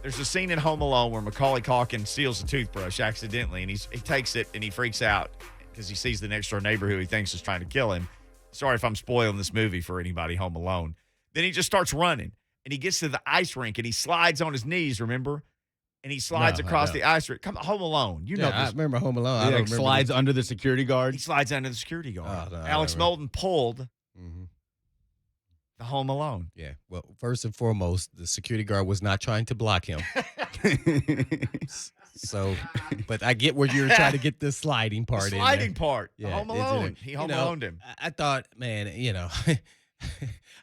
There's a scene in Home Alone where Macaulay Culkin steals a toothbrush accidentally, and he takes it and he freaks out because he sees the next door neighbor who he thinks is trying to kill him. Sorry if I'm spoiling this movie for anybody home alone. Then he just starts running, and he gets to the ice rink, and he slides on his knees, remember? And he slides across the ice rink. Come on, Home Alone. You know this. I remember Home Alone. He I don't remember slides this. under the security guard. He slides under the security guard. Oh, no, Alex Molden pulled Mm-hmm. the Home Alone. Yeah. Well, first and foremost, the security guard was not trying to block him. So, but I get where you're trying to get the sliding part The in. sliding part. Yeah, Home it's in Alone. it. He Home Aloned him. I thought, man,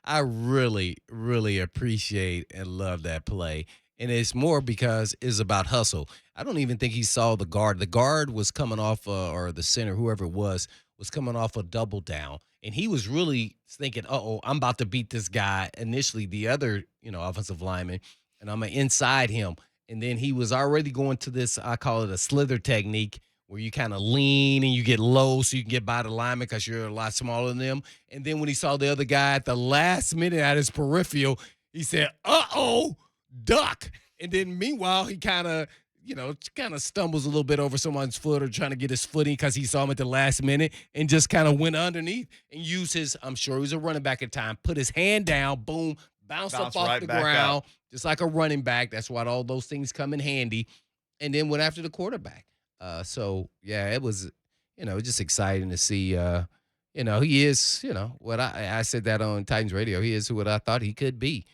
I really, really appreciate and love that play. And it's more because it's about hustle. I don't even think he saw the guard. The guard was coming off, or the center, whoever it was coming off a double down. And he was really thinking, I'm about to beat this guy. Initially, the other, offensive lineman, and I'm inside him. And then he was already going to this, I call it a slither technique, where you kind of lean and you get low so you can get by the lineman because you're a lot smaller than them. And then when he saw the other guy at the last minute at his peripheral, he said, duck. And then meanwhile, he kind of stumbles a little bit over someone's foot or trying to get his footing because he saw him at the last minute and just kind of went underneath and used his, I'm sure he was a running back at the time, put his hand down, boom, bounced up off right the back ground, up. just like a running back. That's why all those things come in handy. And then went after the quarterback. So, yeah, it was, just exciting to see, he is, what I said that on Titans radio. He is what I thought he could be.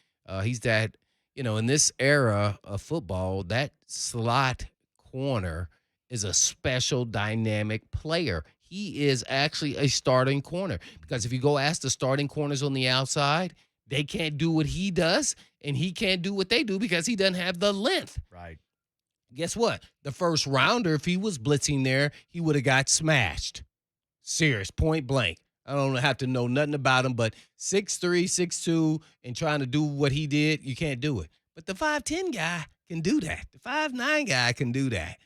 He's that, in this era of football, that slot corner is a special dynamic player. He is actually a starting corner because if you go ask the starting corners on the outside, they can't do what he does, and he can't do what they do because he doesn't have the length. Right. Guess what? The first rounder, if he was blitzing there, he would have got smashed. Serious, point blank. I don't have to know nothing about him, but 6'3", 6'2", and trying to do what he did, you can't do it. But the 5'10" guy can do that. The 5'9" guy can do that.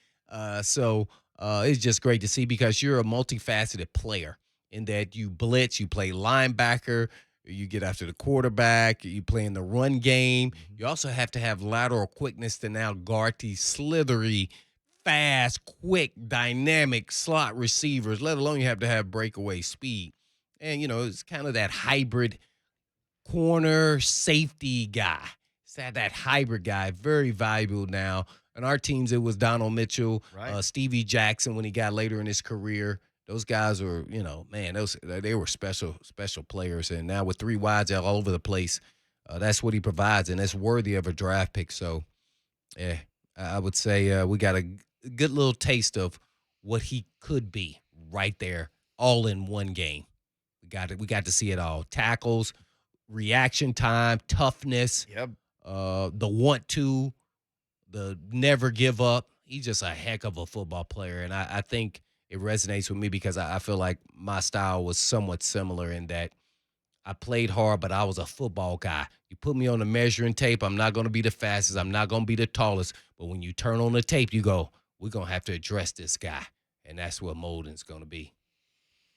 So it's just great to see because you're a multifaceted player in that you blitz, you play linebacker, you get after the quarterback, you play in the run game. You also have to have lateral quickness to now guard these slithery, fast, quick, dynamic slot receivers, let alone you have to have breakaway speed. And, it's kind of that hybrid corner safety guy. It's that hybrid guy, very valuable now. On our teams, it was Donald Mitchell, Right. Stevie Jackson when he got later in his career. Those guys were, they were special players. And now with three wides all over the place, that's what he provides, and that's worthy of a draft pick. So, yeah, I would say we got a good little taste of what he could be right there, all in one game. We got to see it all. Tackles, reaction time, toughness, Yep. the want to, the never give up. He's just a heck of a football player, and I think it resonates with me because I feel like my style was somewhat similar in that I played hard, but I was a football guy. You put me on the measuring tape, I'm not going to be the fastest, I'm not going to be the tallest, but when you turn on the tape, you go, we're going to have to address this guy, and that's what Molden's going to be.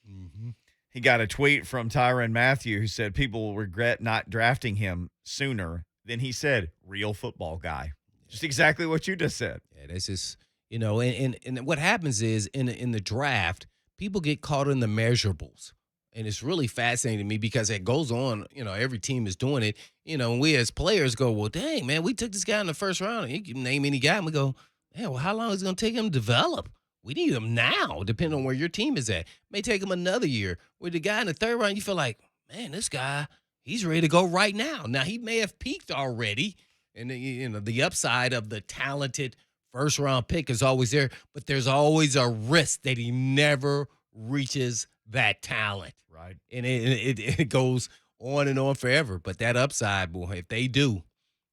Mm-hmm. He got a tweet from Tyrann Mathieu who said people will regret not drafting him sooner. Then he said, real football guy. Just exactly what you just said. Yeah, that's just, and what happens is in the draft, people get caught in the measurables. And it's really fascinating to me because it goes on, every team is doing it. And we as players go, well, dang, man, we took this guy in the first round. And you can name any guy. And we go, man, well, how long is it going to take him to develop? We need him now, depending on where your team is at. It may take him another year. With the guy in the third round, you feel like, man, this guy, he's ready to go right now. Now, he may have peaked already. And, the upside of the talented first-round pick is always there. But there's always a risk that he never reaches that talent. Right. And it goes on and on forever. But that upside, boy, if they do,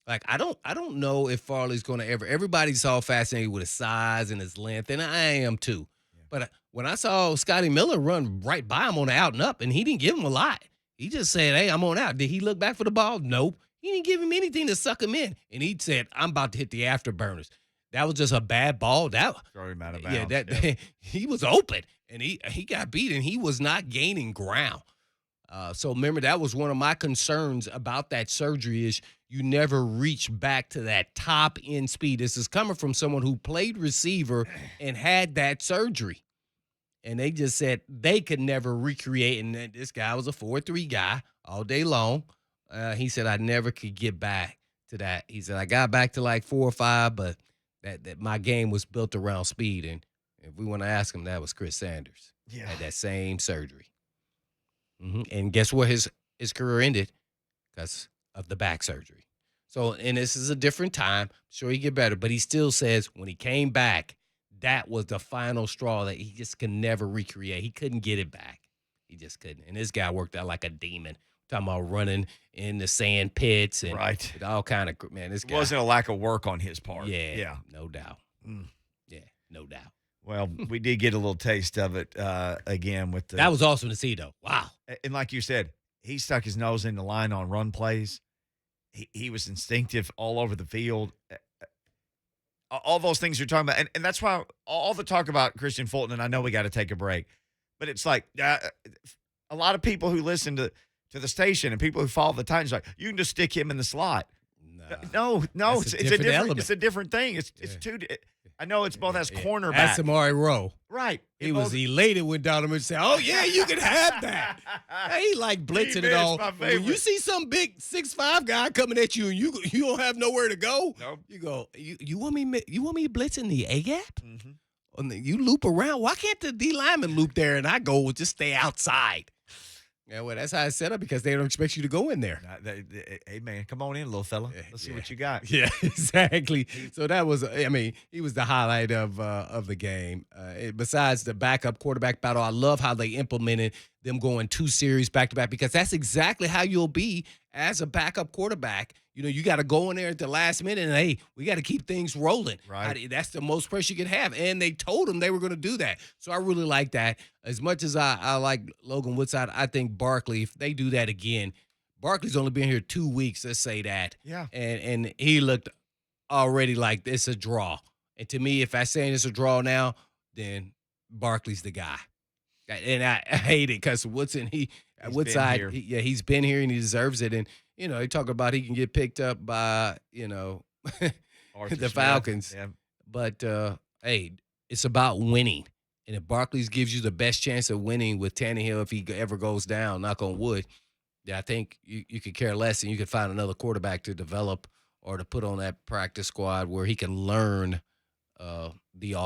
like I don't know if Farley's going to ever. Everybody's all fascinated with his size and his length, and I am too. Yeah. But when I saw Scotty Miller run right by him on the out and up, and he didn't give him a lot. He just said, "Hey, I'm on out." Did he look back for the ball? Nope. He didn't give him anything to suck him in, and he said, "I'm about to hit the afterburners." That was just a bad ball. Throw him out of bounds. Yeah, he was open, and he got beat, and he was not gaining ground. So remember, that was one of my concerns about that surgery is you never reach back to that top end speed. This is coming from someone who played receiver and had that surgery. And they just said they could never recreate. And then this guy was a 4.3 guy all day long. He said, I never could get back to that. He said, I got back to like 4 or 5, but that my game was built around speed. And if we want to ask him, that was Chris Sanders. Yeah. Had that same surgery. And guess what? His career ended because of the back surgery. So, and this is a different time. Sure, he get better, but he still says when he came back, that was the final straw that he just could never recreate. He couldn't get it back. He just couldn't. And this guy worked out like a demon. Talking about running in the sand pits and Right. all kind of, man, this It guy. wasn't a lack of work on his part. Yeah. No doubt. Yeah, no doubt. Well, we did get a little taste of it again with the. That was awesome to see, though. Wow. And like you said, he stuck his nose in the line on run plays. He was instinctive all over the field. All those things you're talking about. And that's why all the talk about Christian Fulton, and I know we got to take a break, but it's like a lot of people who listen to the station and people who follow the Titans, like, you can just stick him in the slot. No, it's a different thing. It's two. I know it's both as cornerback. That's Amari Rowe. Right. He was elated when Donovan said, "Oh yeah, you can have that." He like blitzing it all. When you see some big 6'5" guy coming at you and you don't have nowhere to go, nope. You go, you want me blitzing the A gap? Mm-hmm. And then you loop around. Why can't the D lineman loop there and I go just stay outside? Yeah, well, that's how it's set up because they don't expect you to go in there. Hey, man, come on in, little fella. Let's see what you got. Yeah, exactly. So that was, I mean, he was the highlight of the game. Besides the backup quarterback battle, I love how they implemented them going 2 series back-to-back because that's exactly how you'll be as a backup quarterback. You know, you got to go in there at the last minute and, hey, we got to keep things rolling. Right. That's the most pressure you can have. And they told them they were going to do that. So I really like that. As much as I like Logan Woodside, I think Barkley, if they do that again, Barkley's only been here 2 weeks, let's say that. Yeah. And he looked already like it's a draw. And to me, if I'm saying it's a draw now, then Barkley's the guy. And I hate it because Woodside, he's been here and he deserves it. And, you know, they talk about he can get picked up by, you know, the Falcons. Yeah. But, hey, it's about winning. And if Barkley gives you the best chance of winning with Tannehill, if he ever goes down, knock on wood, I think you could care less and you could find another quarterback to develop or to put on that practice squad where he can learn the offense.